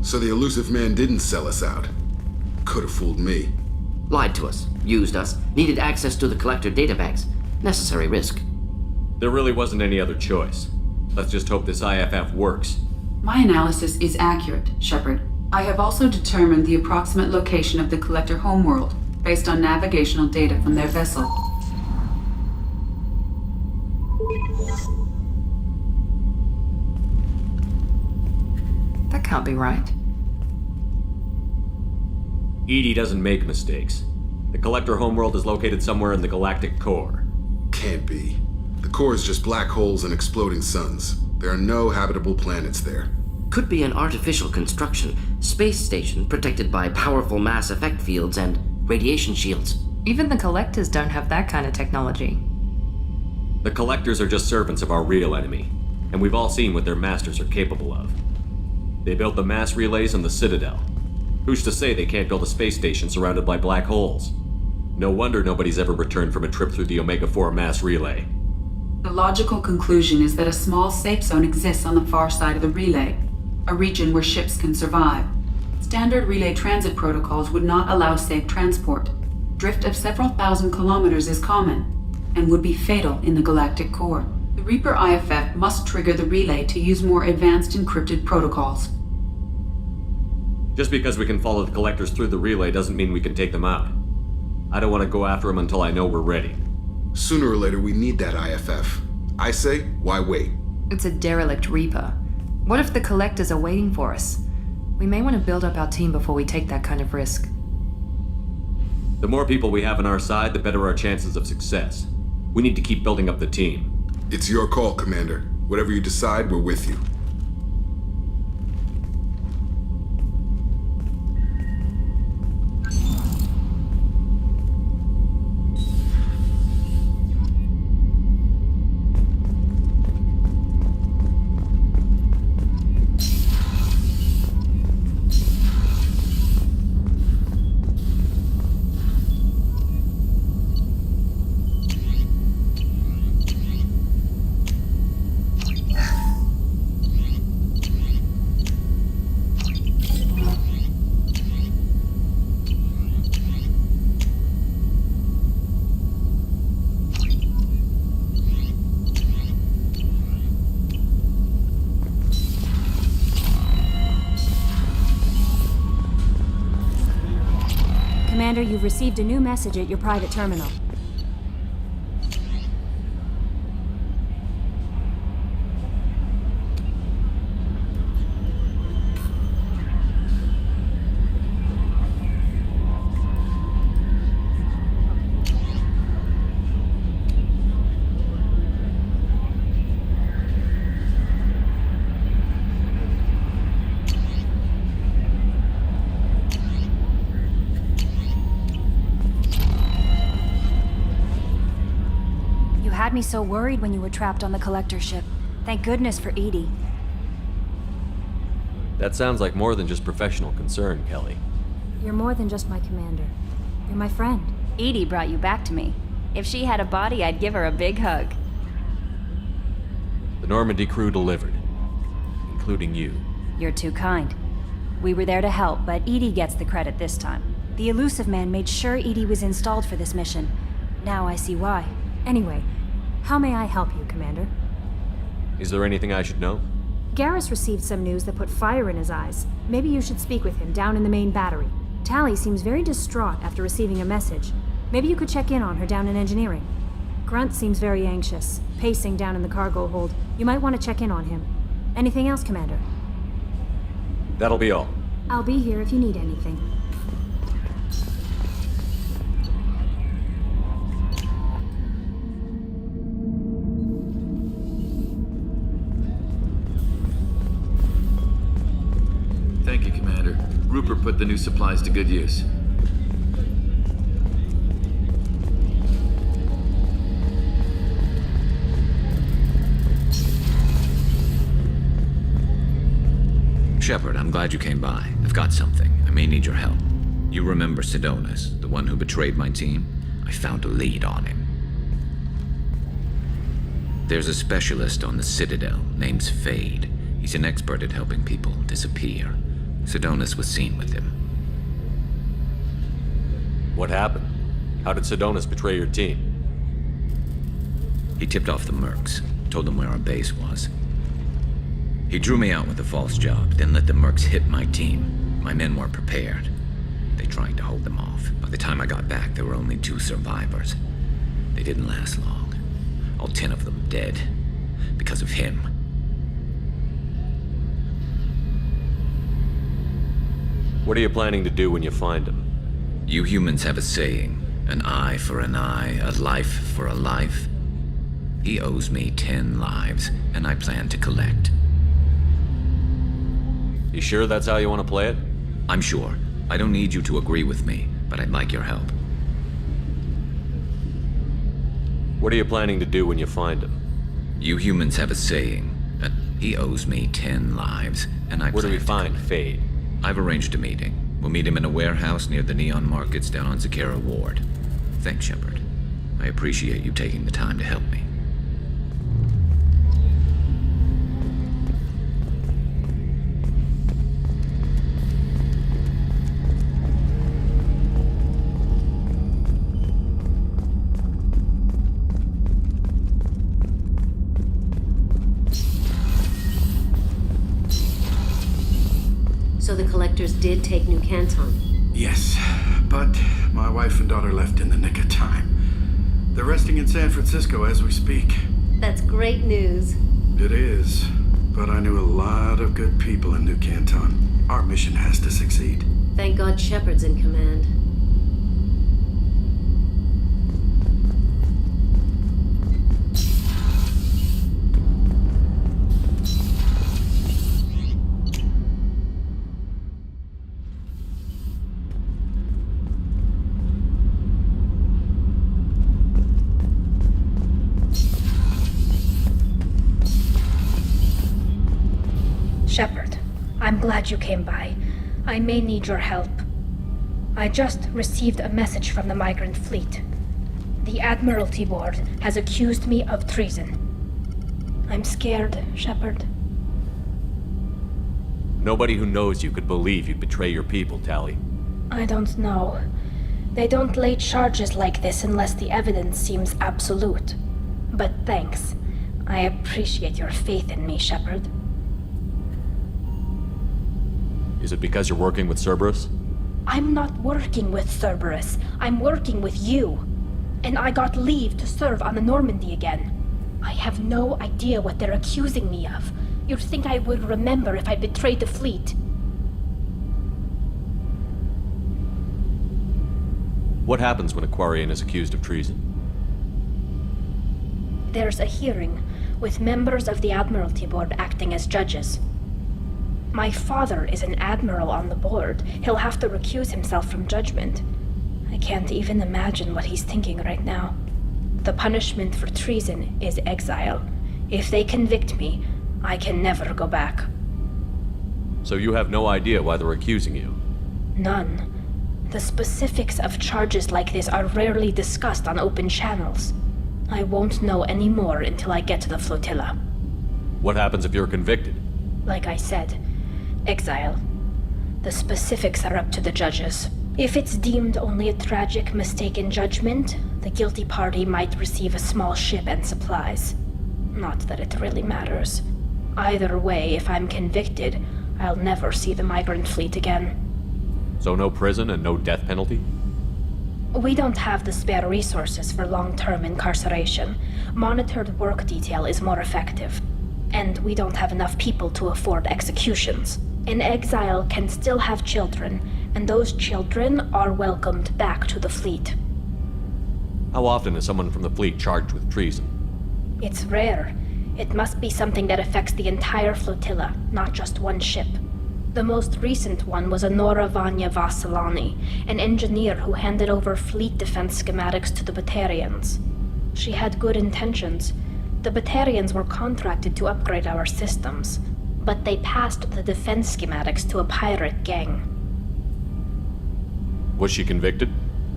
So the elusive man didn't sell us out. Could have fooled me. Lied to us, used us, needed access to the Collector databanks. Necessary risk. There really wasn't any other choice. Let's just hope this IFF works. My analysis is accurate, Shepard. I have also determined the approximate location of the Collector homeworld, based on navigational data from their vessel. That can't be right. EDI doesn't make mistakes. The Collector homeworld is located somewhere in the galactic core. Can't be. The core is just black holes and exploding suns. There are no habitable planets there. Could be an artificial construction, space station protected by powerful mass effect fields and radiation shields. Even the Collectors don't have that kind of technology. The Collectors are just servants of our real enemy, and we've all seen what their masters are capable of. They built the mass relays on the Citadel. Who's to say they can't build a space station surrounded by black holes? No wonder nobody's ever returned from a trip through the Omega-4 mass relay. The logical conclusion is that a small safe zone exists on the far side of the relay, a region where ships can survive. Standard relay transit protocols would not allow safe transport. Drift of several thousand kilometers is common, and would be fatal in the galactic core. The Reaper IFF must trigger the relay to use more advanced encrypted protocols. Just because we can follow the Collectors through the relay doesn't mean we can take them out. I don't want to go after them until I know we're ready. Sooner or later, we need that IFF. I say, why wait? It's a derelict Reaper. What if the Collectors are waiting for us? We may want to build up our team before we take that kind of risk. The more people we have on our side, the better our chances of success. We need to keep building up the team. It's your call, Commander. Whatever you decide, we're with you. Commander, you've received a new message at your private terminal. Had me so worried when you were trapped on the Collector ship. Thank goodness for EDI. That sounds like more than just professional concern, Kelly. You're more than just my commander. You're my friend. EDI brought you back to me. If she had a body, I'd give her a big hug. The Normandy crew delivered, including you. You're too kind. We were there to help, but EDI gets the credit this time. The Elusive Man made sure EDI was installed for this mission. Now I see why. Anyway, how may I help you, Commander? Is there anything I should know? Garrus received some news that put fire in his eyes. Maybe you should speak with him down in the main battery. Tali seems very distraught after receiving a message. Maybe you could check in on her down in engineering. Grunt seems very anxious, pacing down in the cargo hold. You might want to check in on him. Anything else, Commander? That'll be all. I'll be here if you need anything. Thank you, Commander. Rupert put the new supplies to good use. Shepard, I'm glad you came by. I've got something. I may need your help. You remember Sidonus, the one who betrayed my team? I found a lead on him. There's a specialist on the Citadel named Fade. He's an expert at helping people disappear. Sidonis was seen with him. What happened? How did Sidonis betray your team? He tipped off the mercs, told them where our base was. He drew me out with a false job, then let the mercs hit my team. My men weren't prepared. They tried to hold them off. By the time I got back, there were only 2 survivors. They didn't last long. All 10 of them dead. Because of him. What are you planning to do when you find him? You humans have a saying, an eye for an eye, a life for a life. He owes me 10 lives, and I plan to collect. You sure that's how you want to play it? I'm sure. I don't need you to agree with me, but I'd like your help. What are you planning to do when you find him? You humans have a saying, he owes me 10 lives, and I Where do plan we to find collect. Fade? I've arranged a meeting. We'll meet him in a warehouse near the Neon Markets down on Zakera Ward. Thanks, Shepard. I appreciate you taking the time to help me. So the Collectors did take New Canton. Yes, but my wife and daughter left in the nick of time. They're resting in San Francisco as we speak. That's great news. It is, but I knew a lot of good people in New Canton. Our mission has to succeed. Thank God Shepard's in command. Shepard, I'm glad you came by. I may need your help. I just received a message from the migrant fleet. The Admiralty Board has accused me of treason. I'm scared, Shepard. Nobody who knows you could believe you'd betray your people, Tali. I don't know. They don't lay charges like this unless the evidence seems absolute. But thanks. I appreciate your faith in me, Shepard. Is it because you're working with Cerberus? I'm not working with Cerberus. I'm working with you. And I got leave to serve on the Normandy again. I have no idea what they're accusing me of. You'd think I would remember if I betrayed the fleet. What happens when a Quarian is accused of treason? There's a hearing, with members of the Admiralty Board acting as judges. My father is an admiral on the board. He'll have to recuse himself from judgment. I can't even imagine what he's thinking right now. The punishment for treason is exile. If they convict me, I can never go back. So you have no idea why they're accusing you? None. The specifics of charges like this are rarely discussed on open channels. I won't know any more until I get to the flotilla. What happens if you're convicted? Like I said, exile. The specifics are up to the judges. If it's deemed only a tragic mistake in judgment, the guilty party might receive a small ship and supplies. Not that it really matters. Either way, if I'm convicted, I'll never see the migrant fleet again. So no prison and no death penalty? We don't have the spare resources for long-term incarceration. Monitored work detail is more effective. And we don't have enough people to afford executions. An exile can still have children, and those children are welcomed back to the fleet. How often is someone from the fleet charged with treason? It's rare. It must be something that affects the entire flotilla, not just one ship. The most recent one was Anora Vanya Vasilani, an engineer who handed over fleet defense schematics to the Batarians. She had good intentions. The Batarians were contracted to upgrade our systems, but they passed the defense schematics to a pirate gang. Was she convicted?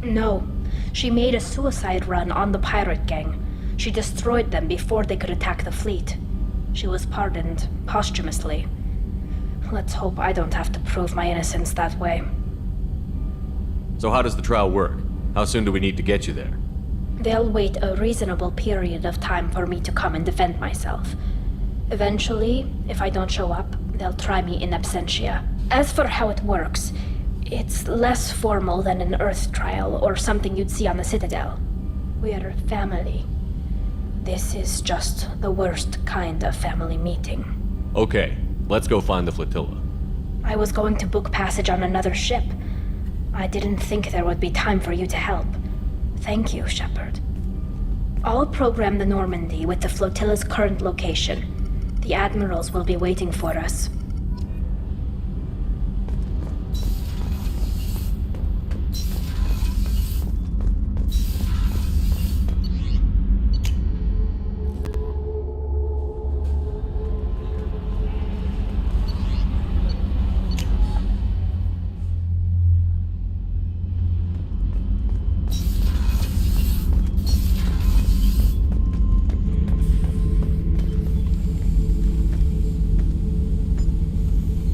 No. She made a suicide run on the pirate gang. She destroyed them before they could attack the fleet. She was pardoned posthumously. let's hope I don't have to prove my innocence that way. So how does the trial work? How soon do we need to get you there? They'll wait a reasonable period of time for me to come and defend myself. Eventually, if I don't show up, they'll try me in absentia. As for how it works, it's less formal than an Earth trial or something you'd see on the Citadel. We're family. This is just the worst kind of family meeting. Okay, let's go find the flotilla. I was going to book passage on another ship. I didn't think there would be time for you to help. Thank you, Shepard. I'll program the Normandy with the flotilla's current location. The admirals will be waiting for us.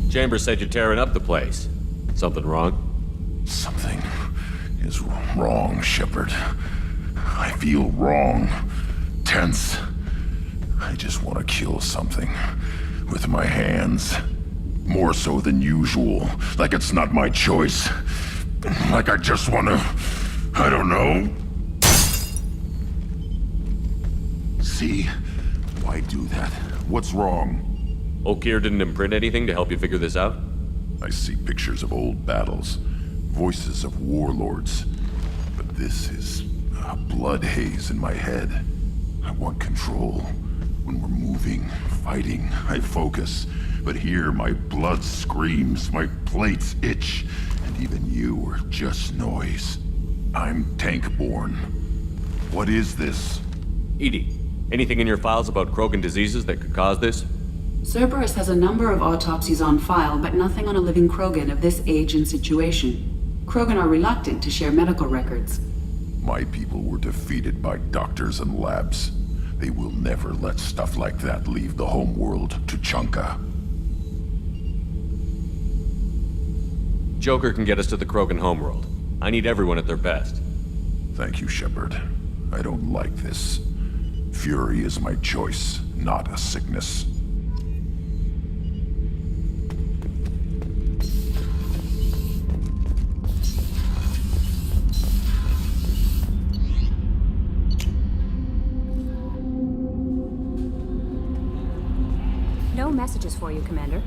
Chambers said you're tearing up the place. Something wrong? Something is wrong, Shepard. I feel wrong. Tense. I just want to kill something. With my hands. More so than usual. Like it's not my choice. Like I just want to... I don't know. See? Why do that? What's wrong? Okeer didn't imprint anything to help you figure this out? I see pictures of old battles, voices of warlords, but this is a blood haze in my head. I want control. When we're moving, fighting, I focus. But here my blood screams, my plates itch, and even you are just noise. I'm tank-born. What is this? EDI, anything in your files about Krogan diseases that could cause this? Cerberus has a number of autopsies on file, but nothing on a living Krogan of this age and situation. Krogan are reluctant to share medical records. My people were defeated by doctors and labs. They will never let stuff like that leave the homeworld to Chunka. Joker can get us to the Krogan homeworld. I need everyone at their best. Thank you, Shepard. I don't like this. Fury is my choice, not a sickness. No messages for you, Commander.